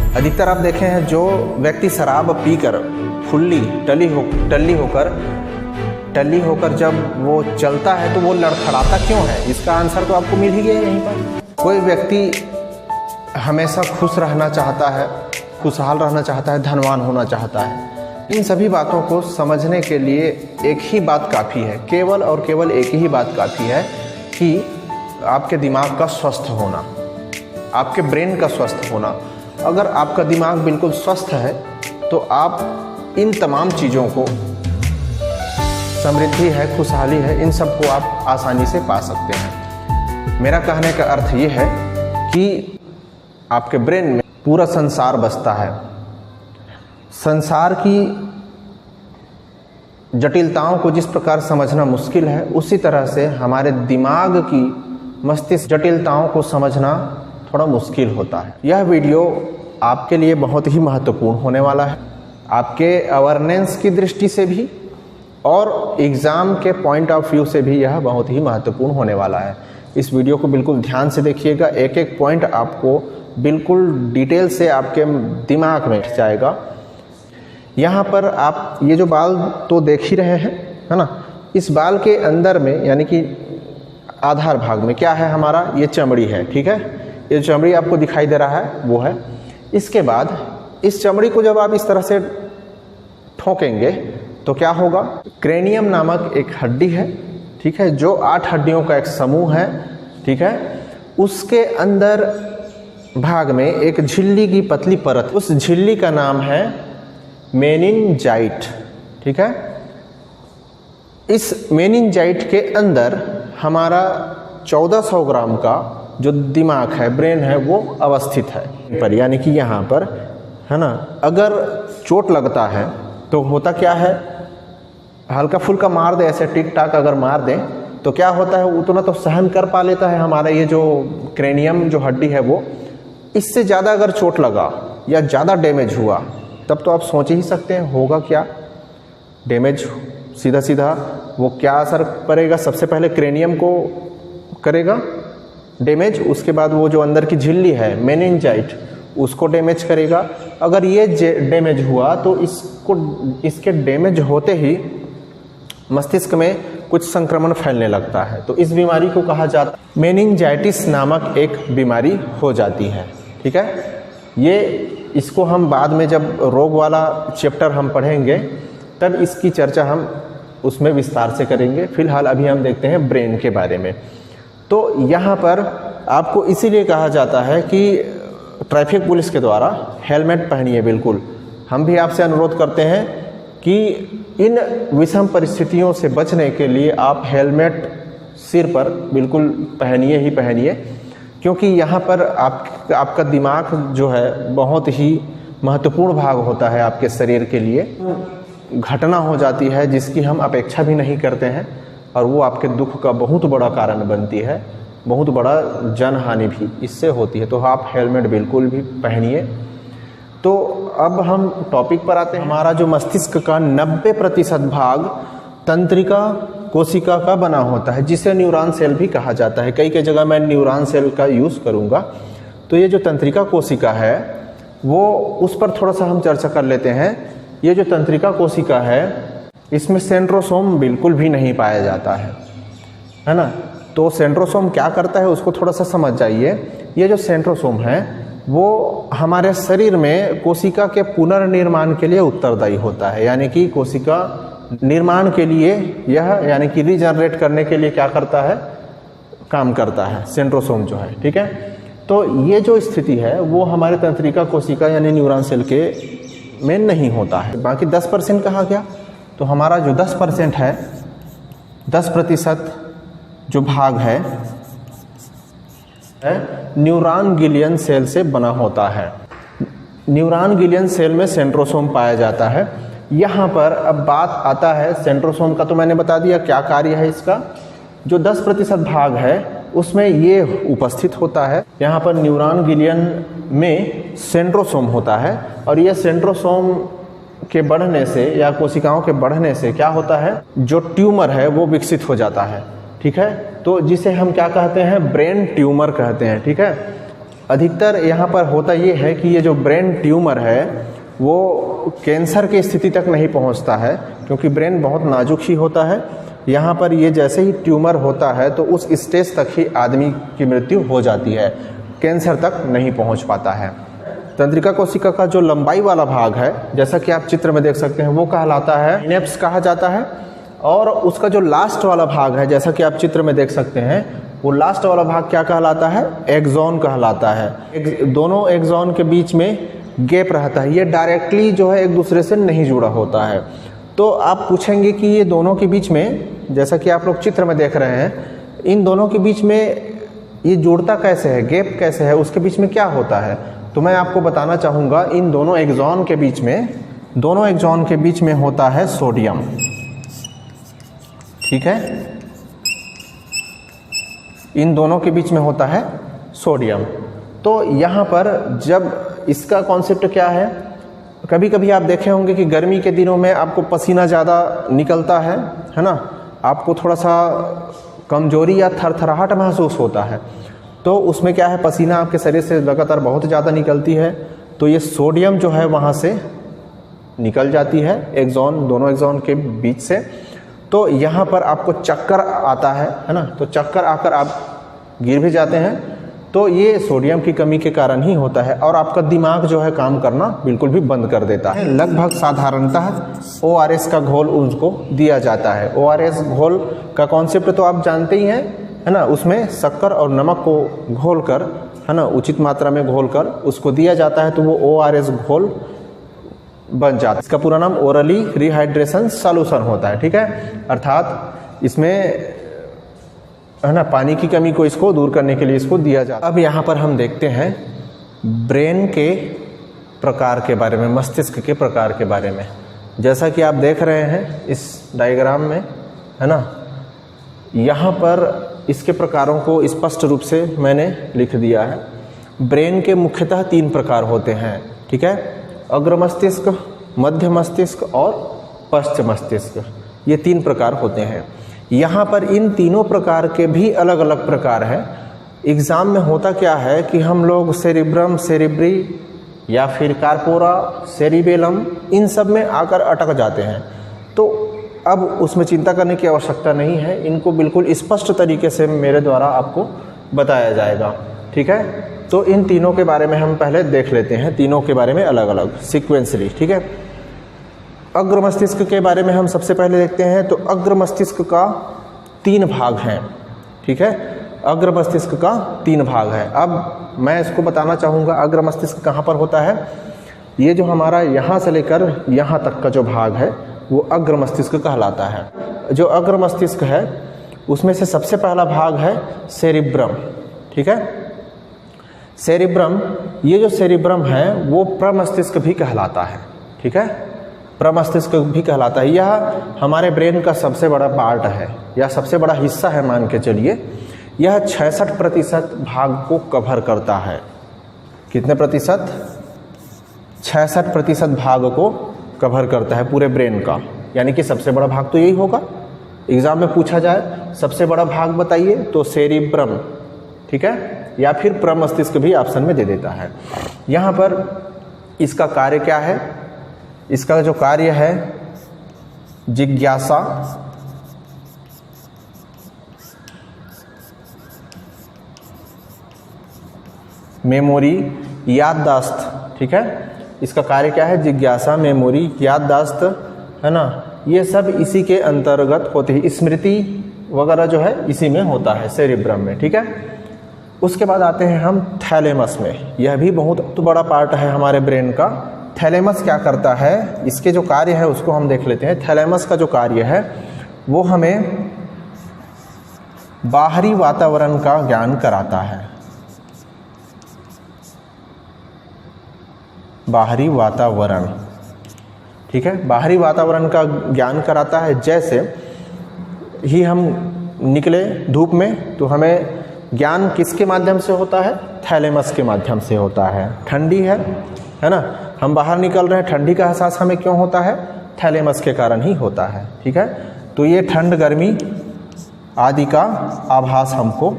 अधिकतर आप देखे हैं जो व्यक्ति शराब पीकर फुल्ली टल्ली होकर जब वो चलता है तो वो लड़खड़ाता क्यों है, इसका आंसर तो आपको मिल ही गया यहीं पर। कोई व्यक्ति हमेशा खुश रहना चाहता है, खुशहाल रहना चाहता है, धनवान होना चाहता है। इन सभी बातों को समझने के लिए एक ही बात काफ़ी है, केवल और केवल एक ही बात काफ़ी है कि आपके दिमाग का स्वस्थ होना, आपके ब्रेन का स्वस्थ होना। अगर आपका दिमाग बिल्कुल स्वस्थ है तो आप इन तमाम चीज़ों को, समृद्धि है, खुशहाली है, इन सब को आप आसानी से पा सकते हैं। मेरा कहने का अर्थ ये है कि आपके ब्रेन में पूरा संसार बसता है। संसार की जटिलताओं को जिस प्रकार समझना मुश्किल है, उसी तरह से हमारे दिमाग की मस्तिष्क जटिलताओं को समझना थोड़ा मुश्किल होता है। यह वीडियो आपके लिए बहुत ही महत्वपूर्ण होने वाला है, आपके अवेयरनेस की दृष्टि से भी और एग्ज़ाम के पॉइंट ऑफ व्यू से भी यह बहुत ही महत्वपूर्ण होने वाला है। इस वीडियो को बिल्कुल ध्यान से देखिएगा, एक एक पॉइंट आपको बिल्कुल डिटेल से आपके दिमाग में जाएगा। यहाँ पर आप ये जो बाल तो देख ही रहे हैं, है ना। इस बाल के अंदर में यानी कि आधार भाग में क्या है हमारा, ये चमड़ी है, ठीक है। ये चमड़ी आपको दिखाई दे रहा है वो है। इसके बाद इस चमड़ी को जब आप इस तरह से ठोकेंगे तो क्या होगा, क्रेनियम नामक एक हड्डी है, ठीक है, जो 8 हड्डियों का एक समूह है, ठीक है। उसके अंदर भाग में एक झिल्ली की पतली परत, उस झिल्ली का नाम है मेनिनजाइट, ठीक है। इस मेनिनजाइट के अंदर हमारा 1400 ग्राम का जो दिमाग है, ब्रेन है, वो अवस्थित है पर, यानी कि यहाँ पर, है ना। अगर चोट लगता है तो होता क्या है, हल्का फुल्का मार दे, ऐसे टिक टाक अगर मार दें तो क्या होता है, उतना तो सहन कर पा लेता है हमारा ये जो क्रेनियम जो हड्डी है वो। इससे ज़्यादा अगर चोट लगा या ज़्यादा डैमेज हुआ तब तो आप सोच ही सकते हैं होगा क्या। डैमेज सीधा सीधा वो क्या असर पड़ेगा, सबसे पहले क्रेनियम को करेगा डैमेज, उसके बाद वो जो अंदर की झिल्ली है मेनिनजाइट उसको डैमेज करेगा। अगर ये डैमेज हुआ तो इसके डैमेज होते ही मस्तिष्क में कुछ संक्रमण फैलने लगता है, तो इस बीमारी को कहा जाता है मेनिनजाइटिस नामक एक बीमारी हो जाती है, ठीक है। इसको हम बाद में जब रोग वाला चैप्टर हम पढ़ेंगे तब इसकी चर्चा हम उसमें विस्तार से करेंगे। फिलहाल अभी हम देखते हैं ब्रेन के बारे में। तो यहाँ पर आपको इसीलिए कहा जाता है कि ट्रैफिक पुलिस के द्वारा हेलमेट पहनिए। बिल्कुल हम भी आपसे अनुरोध करते हैं कि इन विषम परिस्थितियों से बचने के लिए आप हेलमेट सिर पर बिल्कुल पहनिए ही पहनिए, क्योंकि यहाँ पर आपका दिमाग जो है बहुत ही महत्वपूर्ण भाग होता है आपके शरीर के लिए। घटना हो जाती है जिसकी हम अपेक्षा भी नहीं करते हैं और वो आपके दुख का बहुत बड़ा कारण बनती है, बहुत बड़ा जनहानि भी इससे होती है। तो आप हेलमेट बिल्कुल भी पहनिए। तो अब हम टॉपिक पर आते हैं। हमारा जो मस्तिष्क का 90% भाग तंत्रिका कोशिका का बना होता है, जिसे न्यूरॉन सेल भी कहा जाता है। कई जगह मैं न्यूरॉन सेल का यूज़ करूँगा। तो ये जो तंत्रिका कोशिका है वो, उस पर थोड़ा सा हम चर्चा कर लेते हैं। ये जो तंत्रिका कोशिका है इसमें सेंट्रोसोम बिल्कुल भी नहीं पाया जाता है ना। तो सेंट्रोसोम क्या करता है उसको थोड़ा सा समझ जाइए। ये जो सेंट्रोसोम है वो हमारे शरीर में कोशिका के पुनर्निर्माण के लिए उत्तरदायी होता है, यानी कि कोशिका निर्माण के लिए यह, यानी कि रीजनरेट करने के लिए क्या करता है, काम करता है सेंट्रोसोम जो है, ठीक है। तो ये जो स्थिति है वो हमारे तंत्रिका कोशिका यानी न्यूरॉन सेल के में नहीं होता है। बाकी 10% कहा गया। तो हमारा जो 10% है, 10% जो भाग है न्यूरॉन गिलियन सेल से बना होता है। न्यूरॉन गिलियन सेल में सेंट्रोसोम पाया जाता है। यहाँ पर अब बात आता है सेंट्रोसोम का, तो मैंने बता दिया क्या कार्य है इसका। जो 10% भाग है उसमें ये उपस्थित होता है। यहाँ पर न्यूरॉन गिलियन में सेंट्रोसोम होता है और यह सेंट्रोसोम के बढ़ने से या कोशिकाओं के बढ़ने से क्या होता है, जो ट्यूमर है वो विकसित हो जाता है, ठीक है। तो जिसे हम क्या कहते हैं, ब्रेन ट्यूमर कहते हैं, ठीक है। अधिकतर यहाँ पर होता ये है कि ये जो ब्रेन ट्यूमर है वो कैंसर की स्थिति तक नहीं पहुँचता है, क्योंकि ब्रेन बहुत नाजुक ही होता है। यहाँ पर ये जैसे ही ट्यूमर होता है तो उस स्टेज तक ही आदमी की मृत्यु हो जाती है, कैंसर तक नहीं पहुँच पाता है। तंत्रिका कोशिका का जो लंबाई वाला भाग है, जैसा कि आप चित्र में देख सकते हैं, वो कहलाता है सिनेप्स कहा जाता है। और उसका जो लास्ट वाला भाग है, जैसा कि आप चित्र में देख सकते हैं, वो लास्ट वाला भाग क्या कहलाता है? एक्सॉन कहलाता है। दोनों एक्सॉन के बीच में गैप रहता है, ये डायरेक्टली जो है एक दूसरे से नहीं जुड़ा होता है। तो आप पूछेंगे कि ये दोनों के बीच में, जैसा कि आप लोग चित्र में देख रहे हैं, इन दोनों के बीच में ये जुड़ता कैसे है, गैप कैसे है, उसके बीच में क्या होता है? तो मैं आपको बताना चाहूँगा, इन दोनों एक्सॉन के बीच में होता है सोडियम। ठीक है, इन दोनों के बीच में होता है सोडियम। तो यहाँ पर जब इसका कॉन्सेप्ट क्या है, कभी कभी आप देखे होंगे कि गर्मी के दिनों में आपको पसीना ज़्यादा निकलता है ना, आपको थोड़ा सा कमजोरी या थरथराहट महसूस होता है। तो उसमें क्या है, पसीना आपके शरीर से लगातार बहुत ज़्यादा निकलती है, तो ये सोडियम जो है वहाँ से निकल जाती है एक्सॉन, दोनों एक्सॉन के बीच से। तो यहाँ पर आपको चक्कर आता है ना, तो चक्कर आकर आप गिर भी जाते हैं। तो ये सोडियम की कमी के कारण ही होता है, और आपका दिमाग जो है काम करना बिल्कुल भी बंद कर देता है। लगभग साधारणतः ORS का घोल उसको दिया जाता है। ORS घोल का कॉन्सेप्ट तो आप जानते ही हैं, है ना, उसमें शक्कर और नमक को घोल कर, है ना, उचित मात्रा में घोल कर उसको दिया जाता है, तो वो ORS घोल बन जाता है। इसका पूरा नाम ओरली रिहाइड्रेशन सॉल्यूशन होता है। ठीक है, अर्थात इसमें, है ना, पानी की कमी को इसको दूर करने के लिए इसको दिया जाता है। अब यहाँ पर हम देखते हैं ब्रेन के प्रकार के बारे में, मस्तिष्क के प्रकार के बारे में। जैसा कि आप देख रहे हैं इस डायग्राम में, है ना, यहाँ पर इसके प्रकारों को स्पष्ट रूप से मैंने लिख दिया है। ब्रेन के मुख्यतः 3 प्रकार होते हैं। ठीक है, अग्र मस्तिष्क, मध्य मस्तिष्क और पश्च मस्तिष्क, ये 3 प्रकार होते हैं। यहाँ पर इन तीनों प्रकार के भी अलग अलग प्रकार हैं। एग्ज़ाम में होता क्या है कि हम लोग सेरिब्रम, सेरिब्री या फिर कार्पोरा, सेरिबेलम, इन सब में आकर अटक जाते हैं। तो अब उसमें चिंता करने की आवश्यकता नहीं है, इनको बिल्कुल स्पष्ट तरीके से मेरे द्वारा आपको बताया जाएगा। ठीक है, तो इन तीनों के बारे में हम पहले देख लेते हैं, तीनों के बारे में अलग अलग सीक्वेंसली। ठीक है, अग्र मस्तिष्क के बारे में हम सबसे पहले देखते हैं। तो अग्र मस्तिष्क का 3 भाग हैं। ठीक है, अग्र मस्तिष्क का 3 भाग है। अब मैं इसको बताना चाहूँगा अग्र मस्तिष्क कहाँ पर होता है। ये जो हमारा यहाँ से लेकर यहाँ तक का जो भाग है वो अग्र मस्तिष्क कहलाता है। जो अग्र मस्तिष्क है उसमें से सबसे पहला भाग है सेरिब्रम। ठीक है, सेरिब्रम, ये जो सेरिब्रम है वो प्रमस्तिष्क भी कहलाता है। ठीक है, प्रमस्तिष्क भी कहलाता है। यह हमारे ब्रेन का सबसे बड़ा पार्ट है या सबसे बड़ा हिस्सा है, मान के चलिए। यह 66% भाग को कवर करता है। कितने प्रतिशत? 66% भाग को कवर करता है पूरे ब्रेन का, यानी कि सबसे बड़ा भाग तो यही होगा। एग्जाम में पूछा जाए सबसे बड़ा भाग बताइए तो सेरिब्रम। ठीक है, या फिर प्रमस्तिष्क भी ऑप्शन में दे देता है। यहाँ पर इसका कार्य क्या है? इसका जो कार्य है जिज्ञासा, मेमोरी, याददाश्त। ठीक है, इसका कार्य क्या है? जिज्ञासा, मेमोरी, याददाश्त, है ना, ये सब इसी के अंतर्गत होती है। स्मृति वगैरह जो है इसी में होता है, सेरिब्रम में। ठीक है, उसके बाद आते हैं हम थैलेमस में। यह भी बहुत बड़ा पार्ट है हमारे ब्रेन का। थैलेमस क्या करता है, इसके जो कार्य है उसको हम देख लेते हैं। थैलेमस का जो कार्य है वो हमें बाहरी वातावरण का ज्ञान कराता है। बाहरी वातावरण, ठीक है, बाहरी वातावरण का ज्ञान कराता है। जैसे ही हम निकले धूप में तो हमें ज्ञान किसके माध्यम से होता है? थैलेमस के माध्यम से होता है। ठंडी है ना, हम बाहर निकल रहे हैं, ठंडी का एहसास हमें क्यों होता है? थैलेमस के कारण ही होता है। ठीक है, तो ये ठंड, गर्मी आदि का आभास हमको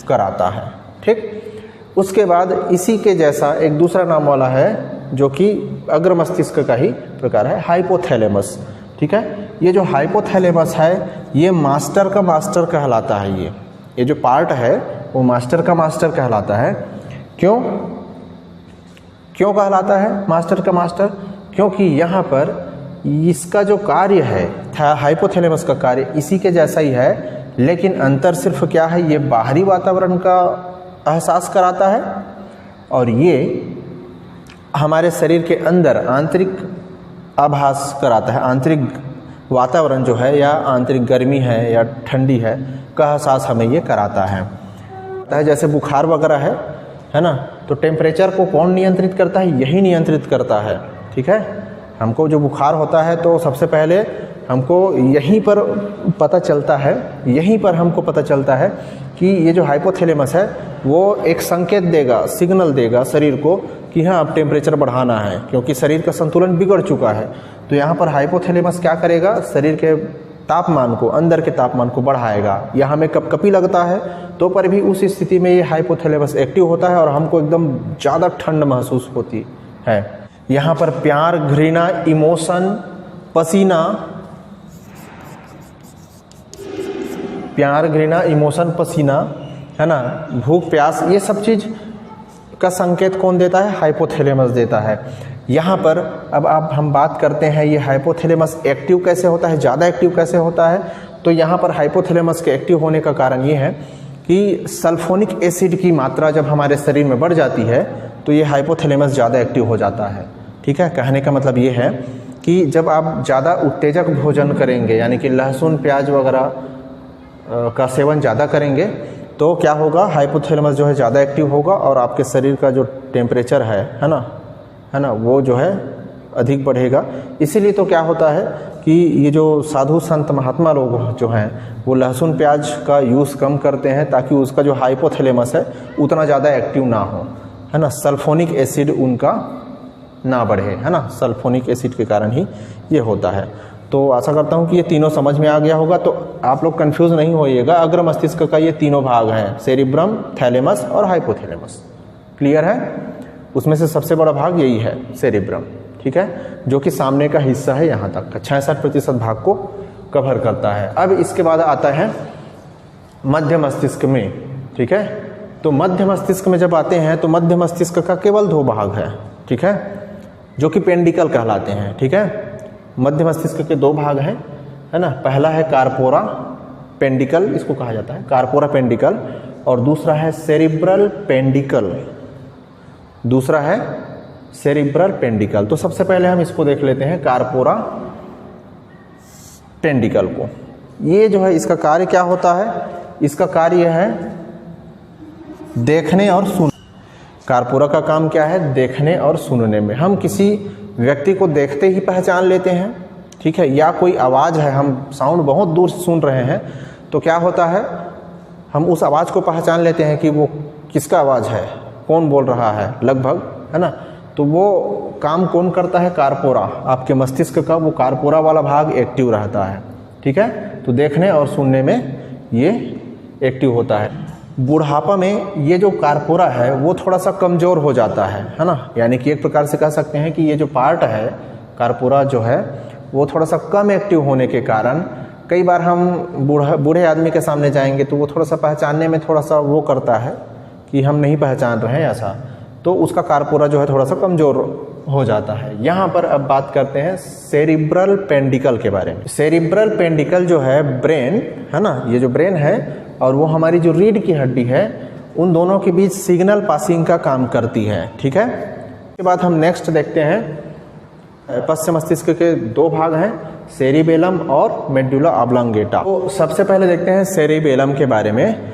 कराता है। ठीक, उसके बाद इसी के जैसा एक दूसरा नाम वाला है जो कि अग्र मस्तिष्क का ही प्रकार है, हाइपोथैलेमस। ठीक है, ये जो हाइपोथैलेमस है ये मास्टर का मास्टर कहलाता है। ये जो पार्ट है वो मास्टर का मास्टर कहलाता है। क्यों कहलाता है मास्टर का मास्टर? क्योंकि यहाँ पर इसका जो कार्य है हाइपोथैलेमस का कार्य इसी के जैसा ही है, लेकिन अंतर सिर्फ क्या है, ये बाहरी वातावरण का एहसास कराता है और ये हमारे शरीर के अंदर आंतरिक आभास कराता है। आंतरिक वातावरण जो है या आंतरिक गर्मी है या ठंडी है का एहसास हमें ये कराता है। जैसे बुखार वगैरह है ना, तो टेम्परेचर को कौन नियंत्रित करता है? यही नियंत्रित करता है। ठीक है, हमको जो बुखार होता है तो सबसे पहले हमको यहीं पर पता चलता है, यहीं पर हमको पता चलता है कि ये जो हाइपोथैलेमस है वो एक संकेत देगा, सिग्नल देगा शरीर को कि हाँ अब टेम्परेचर बढ़ाना है, क्योंकि शरीर का संतुलन बिगड़ चुका है। तो यहाँ पर हाइपोथैलेमस क्या करेगा, शरीर के तापमान को, अंदर के तापमान को बढ़ाएगा। यहाँ हमें कपकपी लगता है तो पर भी उस स्थिति में ये हाइपोथैलेमस एक्टिव होता है और हमको एकदम ज़्यादा ठंड महसूस होती है। यहाँ पर प्यार, घृणा, इमोशन, पसीना, प्यार, घृणा, इमोशन, पसीना, है ना, भूख, प्यास, ये सब चीज़ का संकेत कौन देता है? हाइपोथैलेमस देता है। यहाँ पर अब हम बात करते हैं ये हाइपोथैलेमस एक्टिव कैसे होता है, ज़्यादा एक्टिव कैसे होता है। तो यहाँ पर हाइपोथैलेमस के एक्टिव होने का कारण ये है कि सल्फोनिक एसिड की मात्रा जब हमारे शरीर में बढ़ जाती है तो ये हाइपोथैलेमस ज़्यादा एक्टिव हो जाता है। ठीक है, कहने का मतलब ये है कि जब आप ज़्यादा उत्तेजक भोजन करेंगे, यानी कि लहसुन, प्याज वगैरह का सेवन ज़्यादा करेंगे तो क्या होगा, हाइपोथैलेमस जो है ज़्यादा एक्टिव होगा और आपके शरीर का जो टेम्परेचर है ना, वो जो है अधिक बढ़ेगा। इसीलिए तो क्या होता है कि ये जो साधु संत महात्मा लोग जो हैं वो लहसुन प्याज का यूज़ कम करते हैं ताकि उसका जो हाइपोथैलेमस है उतना ज़्यादा एक्टिव ना हो, है ना, सल्फोनिक एसिड उनका ना बढ़े, है ना, सल्फोनिक एसिड के कारण ही ये होता है। तो आशा करता हूँ कि ये तीनों समझ में आ गया होगा। तो आप लोग कंफ्यूज नहीं होइएगा, अग्र मस्तिष्क का ये तीनों भाग हैं, सेरिब्रम, थैलेमस और हाइपोथैलेमस। क्लियर है? उसमें से सबसे बड़ा भाग यही है, सेरिब्रम। ठीक है, जो कि सामने का हिस्सा है, यहाँ तक का 66% भाग को कवर करता है। अब इसके बाद आता है मध्य मस्तिष्क में। ठीक है, तो मध्य मस्तिष्क में जब आते हैं तो मध्य मस्तिष्क का केवल 2 भाग है। ठीक है, जो कि पेंडिकल कहलाते हैं। ठीक है, मध्य मस्तिष्क के 2 भाग हैं, है ना। पहला है कार्पोरा पेंडिकल, इसको कहा जाता है कार्पोरा पेंडिकल, और दूसरा है सेरिब्रल पेंडिकल। दूसरा है सेरिब्रल पेंडिकल। तो सबसे पहले हम इसको देख लेते हैं, कार्पोरा पेंडिकल को। ये जो है इसका कार्य क्या होता है? इसका कार्य है देखने और सुनने। कार्पोरा का काम क्या है? देखने और सुनने में। हम किसी व्यक्ति को देखते ही पहचान लेते हैं। ठीक है, या कोई आवाज़ है, हम साउंड बहुत दूर से सुन रहे हैं तो क्या होता है, हम उस आवाज़ को पहचान लेते हैं कि वो किसका आवाज़ है, कौन बोल रहा है लगभग, है ना। तो वो काम कौन करता है? कार्पोरा, आपके मस्तिष्क का वो कार्पोरा वाला भाग एक्टिव रहता है। ठीक है, तो देखने और सुनने में ये एक्टिव होता है। बुढ़ापा में ये जो कार्पोरा है वो थोड़ा सा कमज़ोर हो जाता है ना। यानी कि एक प्रकार से कह सकते हैं कि ये जो पार्ट है कार्पोरा जो है वो थोड़ा सा कम एक्टिव होने के कारण कई बार हम बूढ़े आदमी के सामने जाएंगे तो वो थोड़ा सा पहचानने में थोड़ा सा वो करता है कि हम नहीं पहचान रहे हैं ऐसा, तो उसका कार्पोरा जो है थोड़ा सा कमज़ोर हो जाता है। यहाँ पर अब बात करते हैं सेरिब्रल पेंडिकल के बारे में। सेरिब्रल पेंडिकल जो है ब्रेन, है ना, ये जो ब्रेन है और वो हमारी जो रीढ़ की हड्डी है उन दोनों के बीच सिग्नल पासिंग का काम करती है। ठीक है, इसके बाद हम नेक्स्ट देखते हैं पश्च मस्तिष्क के 2 भाग हैं, सेरिबेलम और मेडुला ऑब्लांगेटा। तो सबसे पहले देखते हैं सेरिबेलम के बारे में।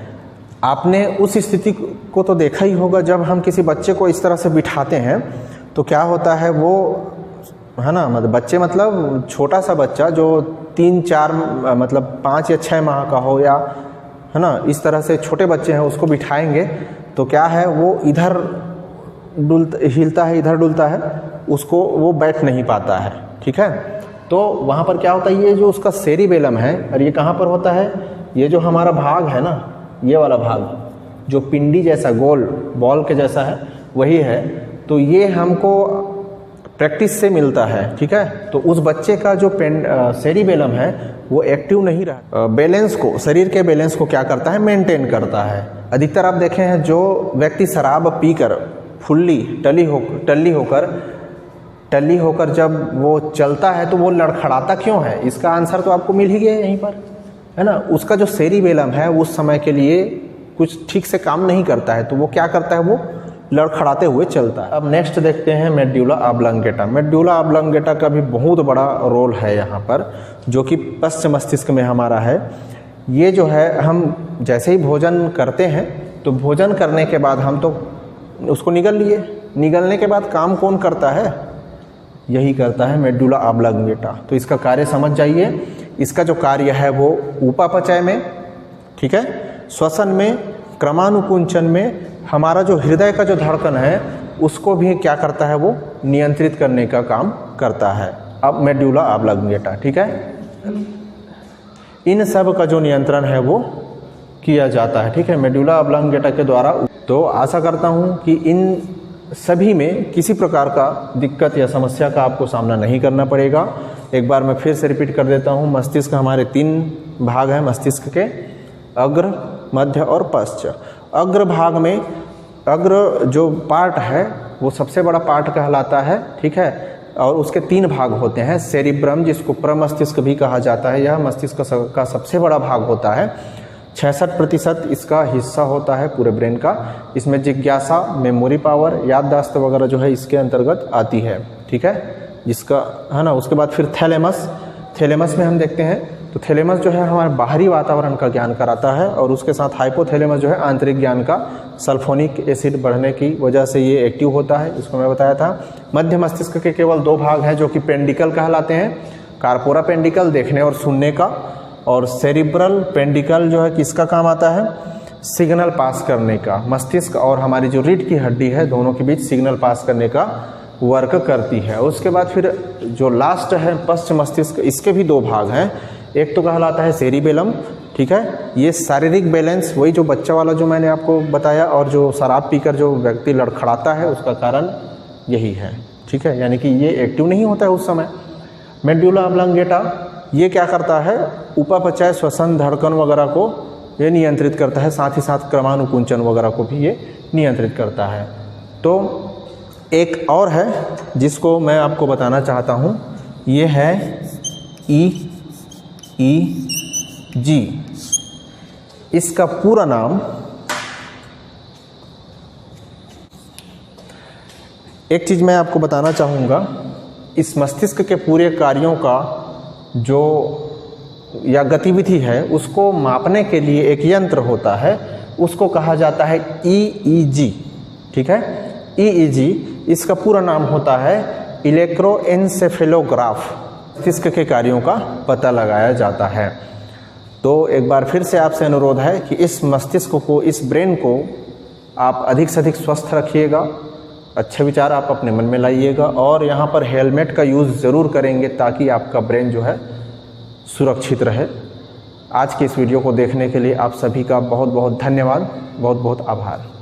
आपने उस स्थिति को तो देखा ही होगा जब हम किसी बच्चे को इस तरह से बिठाते हैं तो क्या होता है, वो है ना, मतलब बच्चे मतलब छोटा सा बच्चा जो 3-4 मतलब 5 या 6 माह का हो, या है ना, इस तरह से छोटे बच्चे हैं उसको बिठाएंगे तो क्या है, वो इधर हिलता है, इधर डुलता है, उसको वो बैठ नहीं पाता है। ठीक है, तो वहाँ पर क्या होता है, ये जो उसका सेरिबेलम है और ये कहाँ पर होता है, ये जो हमारा भाग है ना, ये वाला भाग, जो पिंडी जैसा गोल बॉल के जैसा है वही है। तो ये हमको प्रैक्टिस से मिलता है, ठीक है। तो उस बच्चे का जो सेरिबेलम है वो एक्टिव नहीं रहा, बैलेंस को, शरीर के बैलेंस को क्या करता है, मेंटेन करता है। अधिकतर आप देखे हैं जो व्यक्ति शराब पीकर फुल्ली टल्ली होकर जब वो चलता है तो वो लड़खड़ाता क्यों है, इसका आंसर तो आपको मिल ही गया यहीं पर, है ना। उसका जो सेरिबेलम है उस समय के लिए कुछ ठीक से काम नहीं करता है, तो वो क्या करता है, वो लड़खड़ाते हुए चलता है। अब नेक्स्ट देखते हैं मेडुला ऑब्लंगेटा। मेडुला ऑब्लंगेटा का भी बहुत बड़ा रोल है यहाँ पर, जो कि पश्च मस्तिष्क में हमारा है। ये जो है, हम जैसे ही भोजन करते हैं तो भोजन करने के बाद हम तो उसको निगल लिए, निगलने के बाद काम कौन करता है, यही करता है मेडुला ऑब्लंगेटा। तो इसका कार्य समझ जाइए। इसका जो कार्य है वो उपापचय में, ठीक है, श्वसन में, क्रमानुकुंचन में, हमारा जो हृदय का जो धड़कन है उसको भी क्या करता है, वो नियंत्रित करने का काम करता है। अब मेडुला ऑब्लंगेटा, ठीक है, इन सब का जो नियंत्रण है वो किया जाता है, ठीक है, मेडुला ऑब्लंगेटा के द्वारा। तो आशा करता हूँ कि इन सभी में किसी प्रकार का दिक्कत या समस्या का आपको सामना नहीं करना पड़ेगा। एक बार मैं फिर से रिपीट कर देता हूँ। मस्तिष्क हमारे 3 भाग हैं मस्तिष्क के, अग्र, मध्य और पश्च। अग्र भाग में, अग्र जो पार्ट है वो सबसे बड़ा पार्ट कहलाता है, ठीक है, और उसके 3 भाग होते हैं। सेरिब्रम, जिसको प्रमस्तिष्क भी कहा जाता है, यह मस्तिष्क का सबसे बड़ा भाग होता है। 66% इसका हिस्सा होता है पूरे ब्रेन का। इसमें जिज्ञासा, मेमोरी पावर, याददाश्त वगैरह जो है इसके अंतर्गत आती है, ठीक है, जिसका है ना। उसके बाद फिर थैलेमस, थैलेमस में हम देखते हैं तो थैलेमस जो है हमारे बाहरी वातावरण का ज्ञान कराता है, और उसके साथ हाइपोथैलेमस जो है आंतरिक ज्ञान का, सल्फोनिक एसिड बढ़ने की वजह से ये एक्टिव होता है, इसको मैं बताया था। मध्य मस्तिष्क के केवल 2 भाग हैं जो कि पेंडिकल कहलाते हैं, कार्पोरा पेंडिकल देखने और सुनने का, और सेरिब्रल पेंडिकल जो है किसका काम आता है, सिग्नल पास करने का। मस्तिष्क और हमारी जो रीढ़ की हड्डी है दोनों के बीच सिग्नल पास करने का वर्क करती है। उसके बाद फिर जो लास्ट है पश्च मस्तिष्क, इसके भी 2 भाग हैं। एक तो कहलाता है सेरिबेलम, ठीक है, ये शारीरिक बैलेंस, वही जो बच्चा वाला जो मैंने आपको बताया, और जो शराब पीकर जो व्यक्ति लड़खड़ाता है उसका कारण यही है, ठीक है, यानी कि ये एक्टिव नहीं होता है उस समय। मेडुला ऑब्लंगेटा ये क्या करता है, उपापचय, श्वसन, धड़कन वगैरह को ये नियंत्रित करता है, साथ ही साथ क्रमानुकुंचन वगैरह को भी ये नियंत्रित करता है। तो एक और है जिसको मैं आपको बताना चाहता हूँ, ये है EEG। इसका पूरा नाम, एक चीज़ मैं आपको बताना चाहूँगा, इस मस्तिष्क के पूरे कार्यों का जो या गतिविधि है उसको मापने के लिए एक यंत्र होता है, उसको कहा जाता है EEG, ठीक है। EEG इसका पूरा नाम होता है इलेक्ट्रोएन्सेफेलोग्राफ। मस्तिष्क के कार्यों का पता लगाया जाता है। तो एक बार फिर से आपसे अनुरोध है कि इस मस्तिष्क को, इस ब्रेन को आप अधिक से अधिक स्वस्थ रखिएगा, अच्छे विचार आप अपने मन में लाइएगा, और यहाँ पर हेलमेट का यूज़ ज़रूर करेंगे ताकि आपका ब्रेन जो है सुरक्षित रहे। आज की इस वीडियो को देखने के लिए आप सभी का बहुत बहुत धन्यवाद, बहुत बहुत आभार।